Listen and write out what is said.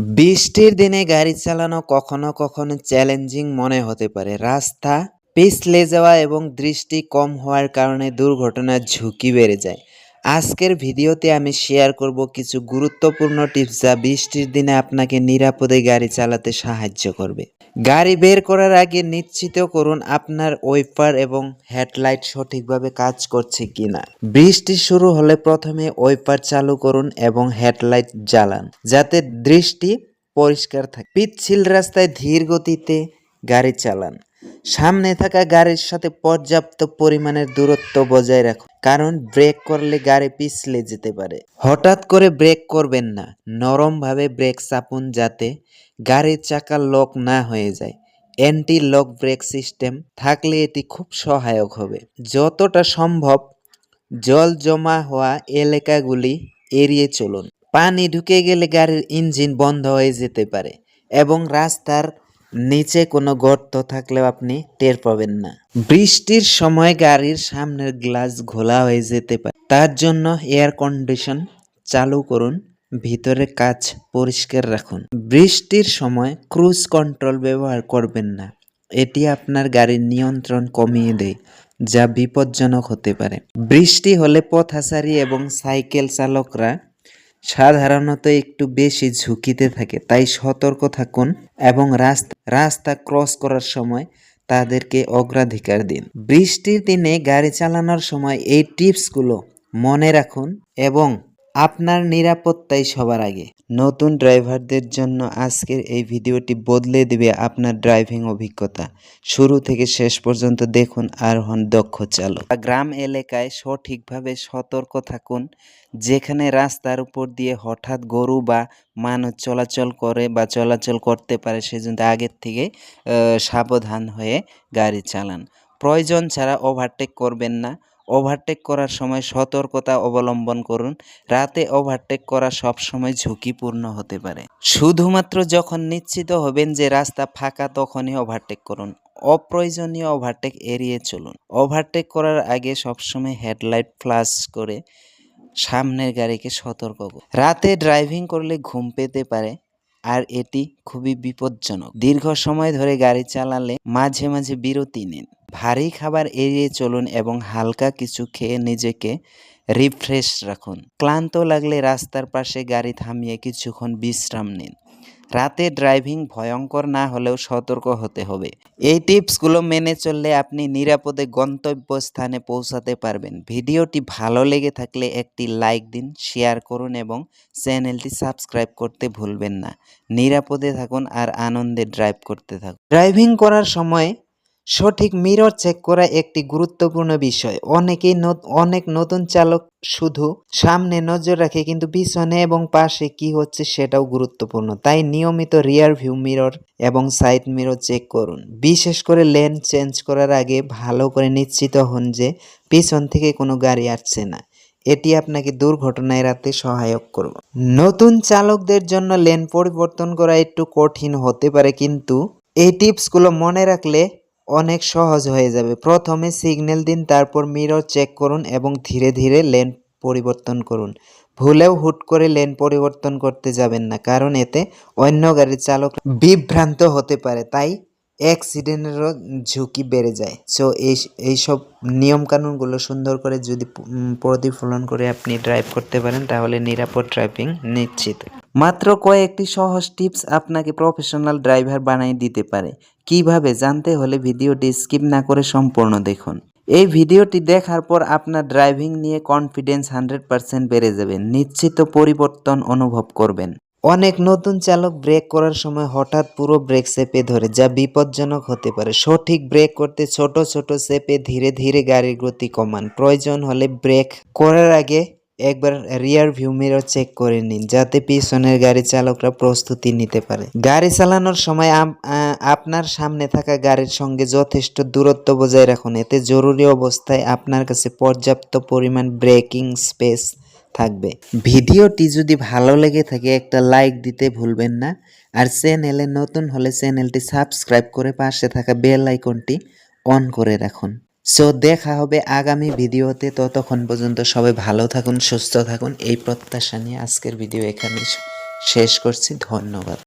বৃষ্টির দিনে গাড়ি চালানো কখনো কখনো চ্যালেঞ্জিং মনে হতে পারে। রাস্তা পিছলে যাওয়া এবং দৃষ্টি কম হওয়ার কারণে দুর্ঘটনার ঝুঁকি বেড়ে যায়। আজকের ভিডিওতে আমি শেয়ার করব কিছু গুরুত্বপূর্ণ টিপস যা বৃষ্টির দিনে আপনাকে নিরাপদে গাড়ি চালাতে সাহায্য করবে। গাড়ি বের করার আগে নিশ্চিত করুন আপনার ওয়াইপার এবং হেডলাইট সঠিকভাবে কাজ করছে কিনা। বৃষ্টি শুরু হলে প্রথমে ওয়াইপার চালু করুন এবং হেডলাইট জ্বালান যাতে দৃষ্টি পরিষ্কার থাকে। পিচ্ছিল রাস্তায় ধীর গতিতে গাড়ি চালান। সামনে থাকা গাড়ির সাথে পর্যাপ্ত পরিমাণের দূরত্ব বজায় রাখুন, কারণ ব্রেক করলে গাড়ি পিছলে যেতে পারে। হঠাৎ করে ব্রেক করবেন না, নরমভাবে ব্রেক চাপুন যাতে গাড়ির চাকা লক না হয়ে যায়। অ্যান্টি লক ব্রেক সিস্টেম থাকলে এটি খুব সহায়ক হবে। যতটা সম্ভব জল জমা হওয়া এলাকাগুলি এড়িয়ে চলুন। পানি ঢুকে গেলে গাড়ির ইঞ্জিন বন্ধ হয়ে যেতে পারে এবং রাস্তার নিচে কোনো গর্ত থাকলেও আপনি টের পাবেন না। বৃষ্টির সময় গাড়ির সামনের গ্লাস ঘোলা হয়ে যেতে পারে, তার জন্য এয়ার কন্ডিশন চালু করুন। ভিতরে কাচ পরিষ্কার রাখুন। বৃষ্টির সময় ক্রুজ কন্ট্রোল ব্যবহার করবেন না, এটি আপনার গাড়ির নিয়ন্ত্রণ কমিয়ে দেয়, যা বিপজ্জনক হতে পারে। বৃষ্টি হলে পথচারী এবং সাইকেল চালকরা সাধারণত একটু বেশি ঝুঁকিতে থাকে, তাই সতর্ক থাকুন এবং রাস্তা ক্রস করার সময় তাদেরকে অগ্রাধিকার দিন। বৃষ্টির দিনে গাড়ি চালানোর সময় এই টিপসগুলো মনে রাখুন এবং আপনার নিরাপত্তাই সবার আগে। নতুন ড্রাইভারদের জন্য আজকের এই ভিডিওটি বদলে দেবে আপনার ড্রাইভিং অভিজ্ঞতা। শুরু থেকে শেষ পর্যন্ত দেখুন আর হন দক্ষ চালক। গ্রাম এলাকায় সঠিকভাবে সতর্ক থাকুন, যেখানে রাস্তার উপর দিয়ে হঠাৎ গরু বা মানুষ চলাচল করে বা চলাচল করতে পারে, সেজন্য আগের থেকে সাবধান হয়ে গাড়ি চালান। প্রয়োজন ছাড়া ওভারটেক করবেন না। ওভারটেক করার সময় সতর্কতা অবলম্বন করুন। রাতে ওভারটেক করা সবসময় ঝুঁকিপূর্ণ হতে পারে। শুধুমাত্র যখন নিশ্চিত হবেন যে রাস্তা ফাঁকা তখনই ওভারটেক করুন। অপ্রয়োজনীয় ওভারটেক এড়িয়ে চলুন। ওভারটেক করার আগে সবসময় হেডলাইট ফ্ল্যাশ করে সামনের গাড়িকে সতর্ক করুন। রাতে ড্রাইভিং করলে ঘুম পেতে পারে আর এটি খুবই বিপজ্জনক। দীর্ঘ সময় ধরে গাড়ি চালালে মাঝে মাঝে বিরতি নিন। ভারী খাবার এড়িয়ে চলুন এবং হালকা কিছু খেয়ে নিজেকে রিফ্রেশ রাখুন। ক্লান্ত লাগলে রাস্তার পাশে গাড়ি থামিয়ে কিছুক্ষণ বিশ্রাম নিন। রাতে ড্রাইভিং ভয়ঙ্কর না হলেও সতর্ক হতে হবে। এই টিপসগুলো মেনে চললে আপনি নিরাপদে গন্তব্যস্থানে পৌঁছাতে পারবেন। ভিডিওটি ভালো লেগে থাকলে একটি লাইক দিন, শেয়ার করুন এবং চ্যানেলটি সাবস্ক্রাইব করতে ভুলবেন না। নিরাপদে থাকুন আর আনন্দে ড্রাইভ করতে থাকুন। ড্রাইভিং করার সময় সঠিক মিরর চেক করা একটি গুরুত্বপূর্ণ বিষয়। অনেক নতুন চালক শুধু সামনে নজর রাখে, কিন্তু পিছনে এবং পাশে কি হচ্ছে সেটাও গুরুত্বপূর্ণ। তাই নিয়মিত রিয়ার ভিউ মিরর এবং সাইড মিরর চেক করুন। বিশেষ করে লেন চেঞ্জ করার আগে ভালো করে নিশ্চিত হন যে পিছন থেকে কোনো গাড়ি আসছে না। এটি আপনাকে দুর্ঘটনা এড়াতে সহায়ক করবে। নতুন চালকদের জন্য লেন পরিবর্তন করা একটু কঠিন হতে পারে, কিন্তু এই টিপসগুলো মনে রাখলে অনেক সহজ হয়ে যাবে। প্রথমে সিগন্যাল দিন, তারপর মিরর চেক করুন এবং ধীরে ধীরে লেন পরিবর্তন করুন। ভুলেও হুট করে লেন পরিবর্তন করতে যাবেন না, কারণ এতে অন্য গাড়ির চালক বিভ্রান্ত হতে পারে, তাই অ্যাক্সিডেন্টেরও ঝুঁকি বেড়ে যায়। সো এইসব নিয়মকানুনগুলো সুন্দর করে যদি প্রতিফলন করে আপনি ড্রাইভ করতে পারেন, তাহলে নিরাপদ ড্রাইভিং নিশ্চিত। মাত্র কয়েকটি সহজ টিপস আপনাকে প্রফেশনাল ড্রাইভার বানিয়ে দিতে পারে। কিভাবে জানতে হলে ভিডিওটি স্কিপ না করে সম্পূর্ণ দেখুন। এই ভিডিওটি দেখার পর আপনার ড্রাইভিং নিয়ে কনফিডেন্স 100% বেড়ে যাবে। নিশ্চিত পরিবর্তন অনুভব করবেন। অনেক নতুন চালক ব্রেক করার সময় হঠাৎ পুরো ব্রেক চেপে ধরে, যা বিপজ্জনক হতে পারে। সঠিক ব্রেক করতে ছোট ছোট চেপে ধীরে ধীরে গাড়ির গতি কমান। প্রয়োজন হলে ব্রেক করার আগে একবার রিয়ার ভিউ মিরর চেক করে নিন, যাতে পিছনের গাড়ি চালকরা প্রস্তুতি নিতে পারে। গাড়ি চালানোর সময় আপনার সামনে থাকা গাড়ির সঙ্গে যথেষ্ট দূরত্ব বজায় রাখুন। এতে জরুরি অবস্থায় আপনার কাছে পর্যাপ্ত পরিমাণ ব্রেকিং স্পেস থাকবে। ভিডিওটি যদি ভালো লেগে থাকে একটা লাইক দিতে ভুলবেন না, আর চ্যানেলে নতুন হলে চ্যানেলটি সাবস্ক্রাইব করে পাশে থাকা বেল আইকনটি অন করে রাখুন। সো দেখা হবে আগামী ভিডিওতে। ততক্ষণ পর্যন্ত সবাই ভালো থাকুন, সুস্থ থাকুন, এই প্রত্যাশা নিয়ে আজকের ভিডিও এখানেই শেষ করছি। ধন্যবাদ।